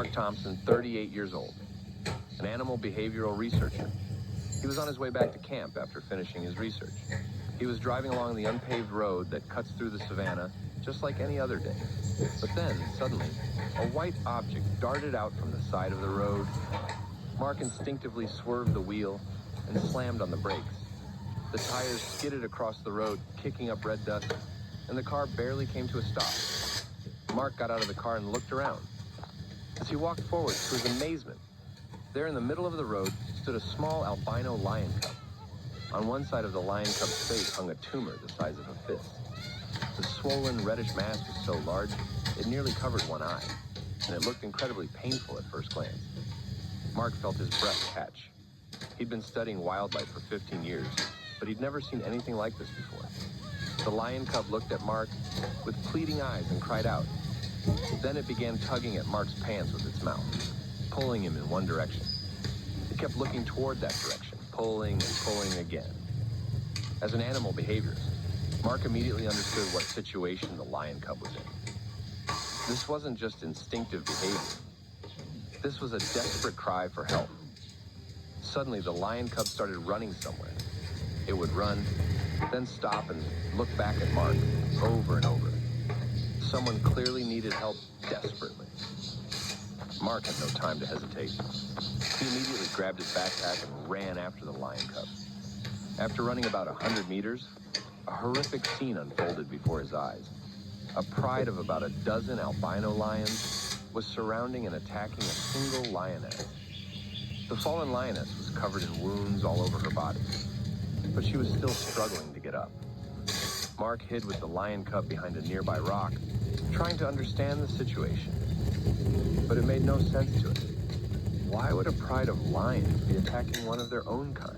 Mark Thompson, 38 years old, an animal behavioral researcher. He was on his way back to camp after finishing his research. He was driving along the unpaved road that cuts through the savannah just like any other day. But then, suddenly, a white object darted out from the side of the road. Mark instinctively swerved the wheel and slammed on the brakes. The tires skidded across the road, kicking up red dust, and the car barely came to a stop. Mark got out of the car and looked around. As he walked forward, to his amazement, there in the middle of the road stood a small albino lion cub. On one side of the lion cub's face hung a tumor the size of a fist. The swollen, reddish mass was so large, it nearly covered one eye, and it looked incredibly painful at first glance. Mark felt his breath catch. He'd been studying wildlife for 15 years, but he'd never seen anything like this before. The lion cub looked at Mark with pleading eyes and cried out. Then it began tugging at Mark's pants with its mouth, pulling him in one direction. It kept looking toward that direction, pulling and pulling again. As an animal behaviorist, Mark immediately understood what situation the lion cub was in. This wasn't just instinctive behavior. This was a desperate cry for help. Suddenly, the lion cub started running somewhere. It would run, then stop and look back at Mark over and over. Someone clearly needed help desperately. Mark had no time to hesitate. He immediately grabbed his backpack and ran after the lion cub. After running about 100 meters, a horrific scene unfolded before his eyes. A pride of about a dozen albino lions was surrounding and attacking a single lioness. The fallen lioness was covered in wounds all over her body, but she was still struggling to get up. Mark hid with the lion cub behind a nearby rock, trying to understand the situation. But it made no sense to him. Why would a pride of lions be attacking one of their own kind?